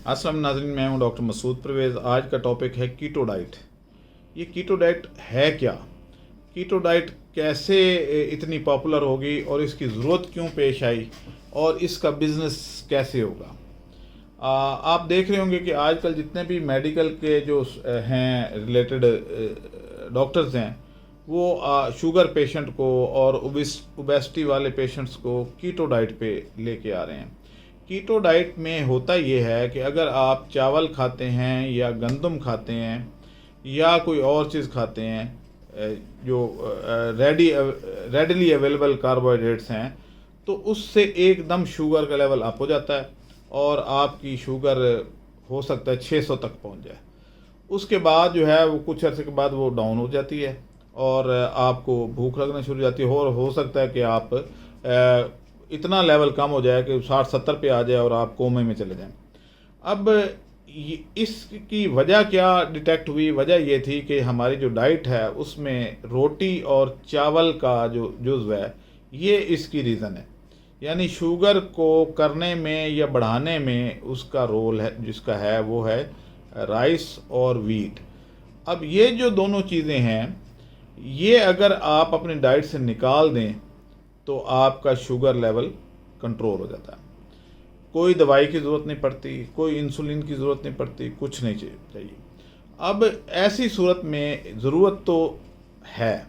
अस्सलाम नाज़रीन, मैं हूं डॉक्टर मसूद परवेज़। आज का टॉपिक है कीटो डाइट। ये कीटो डाइट है क्या? कीटो डाइट कैसे इतनी पॉपुलर होगी और इसकी ज़रूरत क्यों पेश आई और इसका बिज़नेस कैसे होगा? आप देख रहे होंगे कि आजकल जितने भी मेडिकल के जो हैं रिलेटेड डॉक्टर्स हैं, वो शुगर पेशेंट को और ओबेसिटी वाले पेशेंट्स को कीटो डाइट पे लेके आ रहे हैं। कीटो डाइट में होता ये है कि अगर आप चावल खाते हैं या गंदम खाते हैं या कोई और चीज़ खाते हैं जो रेडली अवेलेबल कार्बोहाइड्रेट्स हैं, तो उससे एकदम शुगर का लेवल अप हो जाता है और आपकी शुगर हो सकता है 600 तक पहुंच जाए। उसके बाद जो है वो कुछ अर्से के बाद वो डाउन हो जाती है और आपको भूख लगना शुरू हो जाती है और हो सकता है कि आप इतना लेवल कम हो जाए कि 60-70 पे आ जाए और आप कोमे में चले जाएं। अब इसकी वजह क्या डिटेक्ट हुई? वजह ये थी कि हमारी जो डाइट है उसमें रोटी और चावल का जो जुज़्व है, ये इसकी रीज़न है। यानी शुगर को करने में या बढ़ाने में उसका रोल है जिसका है वो है राइस और वीट। अब ये जो दोनों चीज़ें हैं, ये अगर आप अपनी डाइट से निकाल दें तो आपका शुगर लेवल कंट्रोल हो जाता है। कोई दवाई की ज़रूरत नहीं पड़ती, कोई इंसुलिन की ज़रूरत नहीं पड़ती, कुछ नहीं चाहिए। अब ऐसी सूरत में ज़रूरत तो है,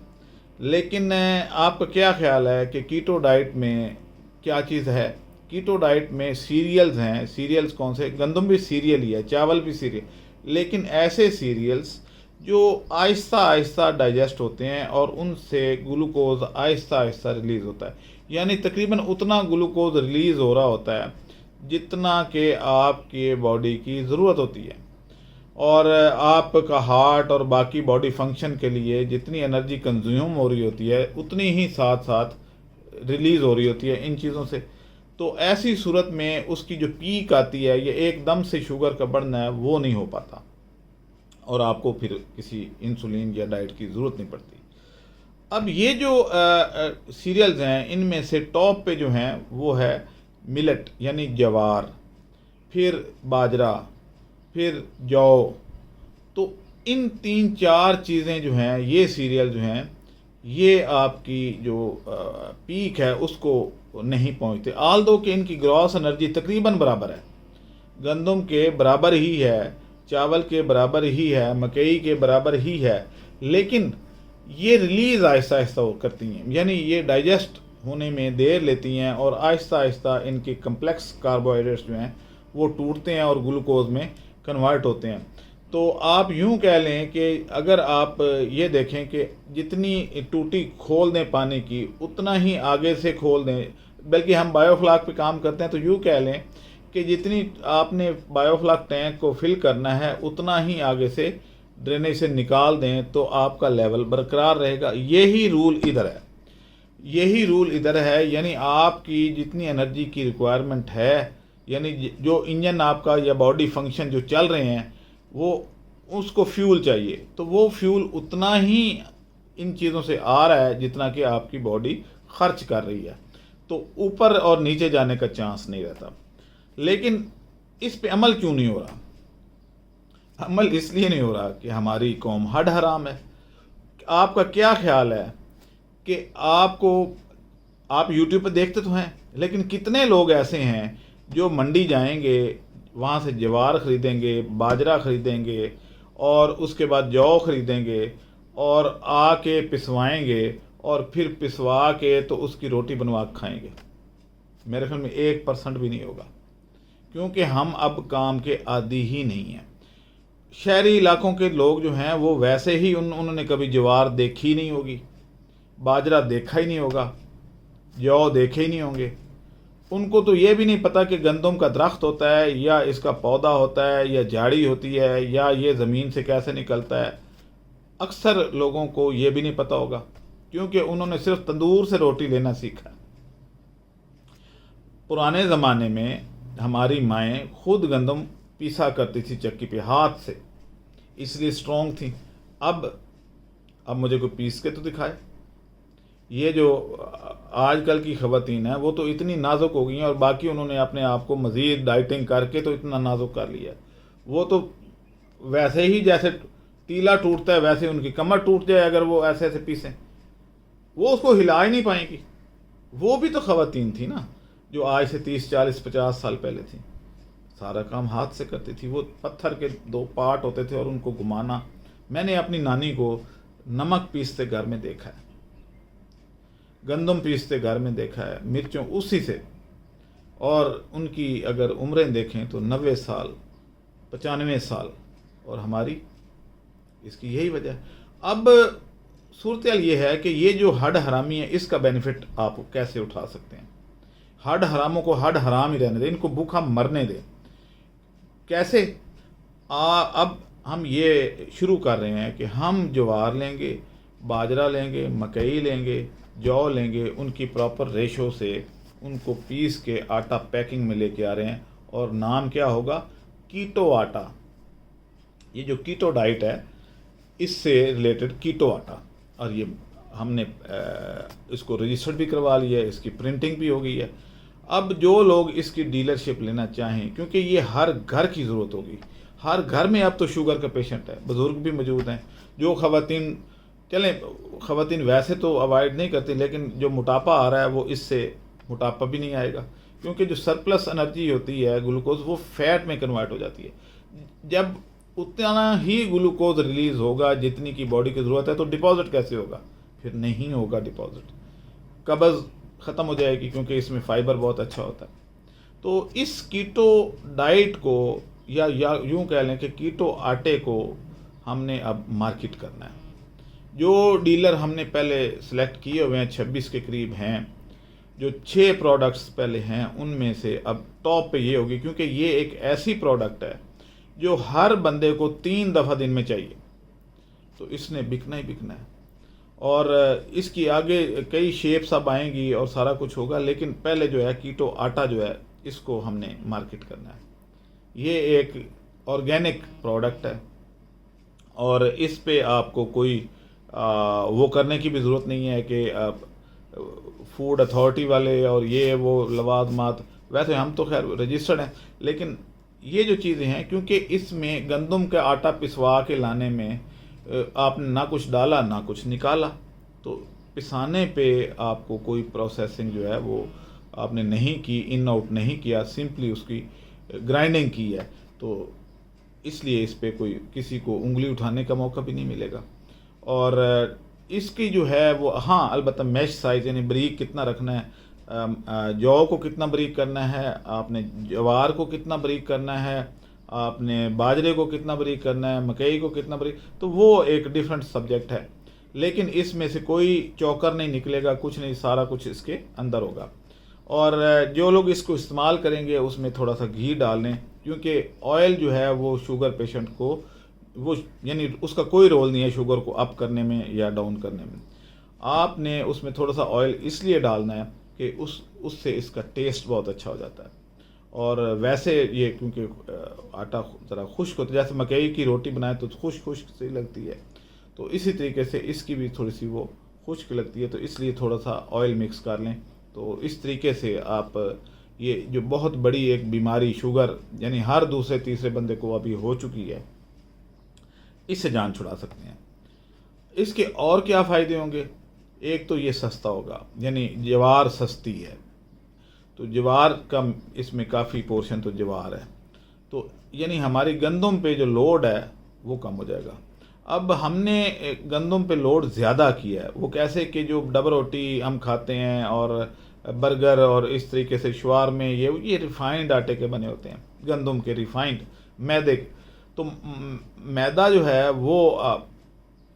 लेकिन आपका क्या ख्याल है कि कीटो डाइट में क्या चीज़ है? कीटो डाइट में सीरियल्स हैं। सीरियल्स कौन से? गंदम भी सीरियल ही है, चावल भी सीरियल, लेकिन ऐसे सीरियल्स जो आहिस्ता आहिस्ता डाइजेस्ट होते हैं और उनसे ग्लूकोज आहिस्ता आहिस्ता रिलीज़ होता है। यानी तकरीबन उतना ग्लूकोज रिलीज़ हो रहा होता है जितना कि आपके बॉडी की ज़रूरत होती है, और आपका हार्ट और बाकी बॉडी फंक्शन के लिए जितनी एनर्जी कंज्यूम हो रही होती है उतनी ही साथ साथ रिलीज़ हो रही होती है इन चीज़ों से। तो ऐसी सूरत में उसकी जो पीक आती है, ये एकदम से शुगर का बढ़ना है वो नहीं हो पाता और आपको फिर किसी इंसुलिन या डाइट की ज़रूरत नहीं पड़ती। अब ये जो सीरियल्स हैं, इनमें से टॉप पे जो हैं वो है मिलेट यानी ज्वार, फिर बाजरा, फिर जौ। तो इन 3-4 चीज़ें जो हैं, ये सीरियल जो हैं, ये आपकी जो पीक है उसको नहीं पहुंचते। आल दो कि इनकी ग्रॉस एनर्जी तकरीबन बराबर है, गंदम के बराबर ही है, चावल के बराबर ही है, मकई के बराबर ही है, लेकिन ये रिलीज़ आहिस्ता आहिस्ता करती हैं। यानी ये डाइजेस्ट होने में देर लेती हैं और आहिस्ता आहिस्ता इनके कम्प्लेक्स कार्बोहाइड्रेट्स जो हैं वो टूटते हैं और ग्लूकोज में कन्वर्ट होते हैं। तो आप यूं कह लें कि अगर आप ये देखें कि जितनी टूटी खोल दें पानी की, उतना ही आगे से खोल दें। बल्कि हम बायोफ्लाक पे काम करते हैं, तो यूं कह लें कि जितनी आपने बायोफ्लाक टैंक को फिल करना है उतना ही आगे से ड्रेनेज से निकाल दें तो आपका लेवल बरकरार रहेगा। यही रूल इधर है, यही रूल इधर है। यानी आपकी जितनी एनर्जी की रिक्वायरमेंट है, यानी जो इंजन आपका या बॉडी फंक्शन जो चल रहे हैं वो उसको फ्यूल चाहिए, तो वो फ्यूल उतना ही इन चीज़ों से आ रहा है जितना कि आपकी बॉडी खर्च कर रही है। तो ऊपर और नीचे जाने का चांस नहीं रहता। लेकिन इस पे अमल क्यों नहीं हो रहा? अमल इसलिए नहीं हो रहा कि हमारी कौम हड हराम है। आपका क्या ख्याल है कि आप यूट्यूब पर देखते तो हैं, लेकिन कितने लोग ऐसे हैं जो मंडी जाएंगे, वहाँ से ज्वार ख़रीदेंगे, बाजरा ख़रीदेंगे और उसके बाद जौ ख़रीदेंगे और आके पिसवाएंगे और फिर पिसवा के तो उसकी रोटी बनवा के खाएंगे? मेरे ख्याल में 1% भी नहीं होगा, क्योंकि हम अब काम के आदी ही नहीं हैं। शहरी इलाकों के लोग जो हैं वो वैसे ही उन्होंने कभी ज्वार देखी नहीं होगी, बाजरा देखा ही नहीं होगा, जौ देखे ही नहीं होंगे। उनको तो ये भी नहीं पता कि गंदम का दरख्त होता है या इसका पौधा होता है या झाड़ी होती है या ये ज़मीन से कैसे निकलता है। अक्सर लोगों को ये भी नहीं पता होगा, क्योंकि उन्होंने सिर्फ तंदूर से रोटी लेना सीखा। पुराने ज़माने में हमारी माएँ खुद गंदम पीसा करती थी चक्की पे हाथ से, इसलिए स्ट्रॉन्ग थी। अब मुझे कोई पीस के तो दिखाए। ये जो आजकल की ख़वातीन हैं वो तो इतनी नाजुक हो गई हैं, और बाकी उन्होंने अपने आप को मज़ीद डाइटिंग करके तो इतना नाजुक कर लिया। वो तो वैसे ही जैसे तीला टूटता है वैसे उनकी कमर टूट जाए अगर वो ऐसे ऐसे पीसें, वो उसको हिला ही नहीं पाएंगी। वो भी तो ख़वातीन थी ना, जो आज से 30 40 50 साल पहले थी। सारा काम हाथ से करती थी। वो पत्थर के 2 पार्ट होते थे और उनको घुमाना। मैंने अपनी नानी को नमक पीसते घर में देखा है, गंदम पीसते घर में देखा है, मिर्चों उसी से। और उनकी अगर उम्रें देखें तो 90 साल 95 साल, और हमारी, इसकी यही वजह है। अब सूरत ये है कि ये जो हड हरामी है इसका बेनिफिट आप कैसे उठा सकते हैं। हड हरामों को हड हराम ही रहने दें, इनको भूखा मरने दें। कैसे? अब हम ये शुरू कर रहे हैं कि हम ज्वार लेंगे, बाजरा लेंगे, मकई लेंगे, जौ लेंगे, उनकी प्रॉपर रेशो से उनको पीस के आटा पैकिंग में लेके आ रहे हैं, और नाम क्या होगा? कीटो आटा। ये जो कीटो डाइट है इससे रिलेटेड कीटो आटा, और ये हमने इसको रजिस्टर्ड भी करवा लिया है, इसकी प्रिंटिंग भी हो गई है। अब जो लोग इसकी डीलरशिप लेना चाहें, क्योंकि ये हर घर की ज़रूरत होगी, हर घर में अब तो शुगर का पेशेंट है, बुज़ुर्ग भी मौजूद हैं। जो ख़वातीन, चलें ख़वातीन वैसे तो अवॉइड नहीं करती, लेकिन जो मोटापा आ रहा है वो इससे मोटापा भी नहीं आएगा, क्योंकि जो सरप्लस एनर्जी होती है ग्लूकोज वो फैट में कन्वर्ट हो जाती है। जब उतना ही ग्लूकोज रिलीज़ होगा जितनी की बॉडी की ज़रूरत है, तो डिपॉजिट कैसे होगा? फिर नहीं होगा डिपॉजिट, कब्ज़ ख़त्म हो जाएगी, क्योंकि इसमें फ़ाइबर बहुत अच्छा होता है। तो इस कीटो डाइट को या यूँ कह लें कि कीटो आटे को हमने अब मार्केट करना है। जो डीलर हमने पहले सेलेक्ट किए हुए हैं 26 के करीब हैं, जो 6 प्रोडक्ट्स पहले हैं उनमें से अब टॉप पे ये होगी, क्योंकि ये एक ऐसी प्रोडक्ट है जो हर बंदे को 3 दफ़ा दिन में चाहिए, तो इसने बिकना ही बिकना है। और इसकी आगे कई शेप्स अब आएंगी और सारा कुछ होगा, लेकिन पहले जो है कीटो आटा जो है इसको हमने मार्केट करना है। ये एक ऑर्गेनिक प्रोडक्ट है, और इस पे आपको कोई वो करने की भी ज़रूरत नहीं है कि फूड अथॉरिटी वाले और ये वो लवाजमात, वैसे हम तो खैर रजिस्टर्ड हैं, लेकिन ये जो चीज़ें हैं, क्योंकि इसमें गंदम का आटा पिसवा के लाने में आपने ना कुछ डाला ना कुछ निकाला, तो पिसाने पे आपको कोई प्रोसेसिंग जो है वो आपने नहीं की, इन आउट नहीं किया, सिंपली उसकी ग्राइंडिंग की है, तो इसलिए इस पे कोई किसी को उंगली उठाने का मौका भी नहीं मिलेगा। और इसकी जो है वो, हाँ अलबत्ता मैश साइज़ यानी बारीक कितना रखना है, जौ को कितना बारीक करना है, आपने ज्वार को कितना बारीक करना है, आपने बाजरे को कितना बारीक करना है, मकई को कितना बारीक, तो वो एक डिफरेंट सब्जेक्ट है। लेकिन इसमें से कोई चौकर नहीं निकलेगा, कुछ नहीं, सारा कुछ इसके अंदर होगा। और जो लोग इसको इस्तेमाल करेंगे उसमें थोड़ा सा घी डाल लें, क्योंकि ऑयल जो है वो शुगर पेशेंट को, वो यानी उसका कोई रोल नहीं है शुगर को अप करने में या डाउन करने में। आपने उसमें थोड़ा सा ऑयल इसलिए डालना है कि उससे इसका टेस्ट बहुत अच्छा हो जाता है। और वैसे ये क्योंकि आटा ज़रा खुश्क होता है, जैसे मकई की रोटी बनाए तो खुश्क खुश्क सी लगती है, तो इसी तरीके से इसकी भी थोड़ी सी वो खुश्क लगती है, तो इसलिए थोड़ा सा ऑयल मिक्स कर लें। तो इस तरीके से आप ये जो बहुत बड़ी एक बीमारी शुगर, यानी हर दूसरे तीसरे बंदे को अभी हो चुकी है, इससे जान छुड़ा सकते हैं। इसके और क्या फ़ायदे होंगे? एक तो ये सस्ता होगा, यानी ज्वार सस्ती है, तो ज्वार का इसमें काफ़ी पोर्शन तो ज्वार है, तो यानी हमारी गंदम पे जो लोड है वो कम हो जाएगा। अब हमने गंदम पे लोड ज़्यादा किया है, वो कैसे कि जो डबल रोटी हम खाते हैं और बर्गर और इस तरीके से शवारमे, ये रिफ़ाइंड आटे के बने होते हैं, गंदम के रिफ़ाइंड मैदे। तो मैदा जो है वो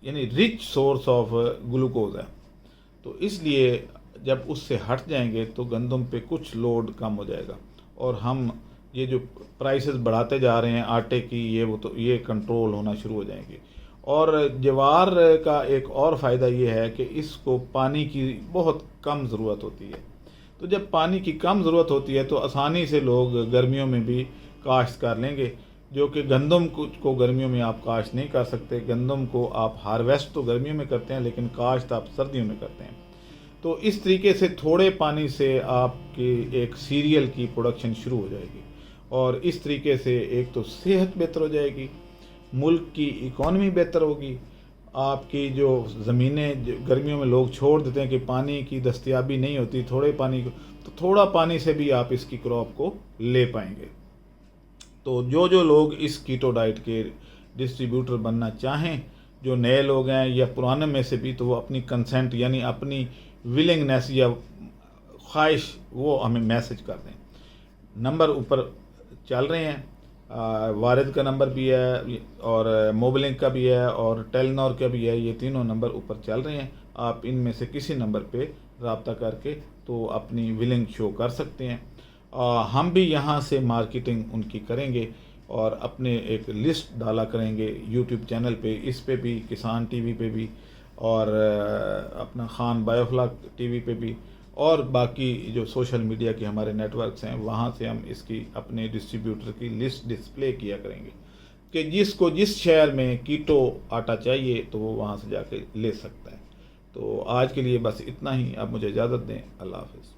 यानी रिच सोर्स ऑफ ग्लूकोज है, तो इसलिए जब उससे हट जाएंगे तो गंदम पे कुछ लोड कम हो जाएगा, और हम ये जो प्राइसेस बढ़ाते जा रहे हैं आटे की, ये वो तो ये कंट्रोल होना शुरू हो जाएंगे। और ज्वार का एक और फ़ायदा ये है कि इसको पानी की बहुत कम ज़रूरत होती है, तो जब पानी की कम ज़रूरत होती है तो आसानी से लोग गर्मियों में भी काश्त कर लेंगे, जो कि गंदम को गर्मियों में आप काश्त नहीं कर सकते। गंदम को आप हार्वेस्ट तो गर्मियों में करते हैं, लेकिन काश्त आप सर्दियों में करते हैं। तो इस तरीके से थोड़े पानी से आपकी एक सीरियल की प्रोडक्शन शुरू हो जाएगी और इस तरीके से एक तो सेहत बेहतर हो जाएगी, मुल्क की इकॉनमी बेहतर होगी, आपकी जो ज़मीनें गर्मियों में लोग छोड़ देते हैं कि पानी की दस्तयाबी नहीं होती, थोड़े पानी को, तो थोड़ा पानी से भी आप इसकी क्रॉप को ले पाएंगे। तो जो जो लोग इस कीटो डाइट के डिस्ट्रीब्यूटर बनना चाहें, जो नए लोग हैं या पुराने में से भी, तो वो अपनी कंसेंट यानी अपनी विलिंगनेस या ख्वाहिश वो हमें मैसेज कर दें। नंबर ऊपर चल रहे हैं, वारिद का नंबर भी है और मोबलिंक का भी है और टेलीनॉर का भी है, ये तीनों नंबर ऊपर चल रहे हैं। आप इनमें से किसी नंबर पे रब्ता करके तो अपनी विलिंग शो कर सकते हैं। हम भी यहाँ से मार्केटिंग उनकी करेंगे और अपने एक लिस्ट डाला करेंगे यूट्यूब चैनल पे, इस पे भी, किसान टीवी पे भी और अपना खान बायोफ्लॉक टीवी पे भी और बाकी जो सोशल मीडिया के हमारे नेटवर्क्स हैं वहाँ से हम इसकी अपने डिस्ट्रीब्यूटर की लिस्ट डिस्प्ले किया करेंगे कि जिसको जिस शहर में कीटो आटा चाहिए तो वो वहाँ से जाके ले सकता है। तो आज के लिए बस इतना ही, आप मुझे इजाज़त दें। अल्लाह हाफ़िज़।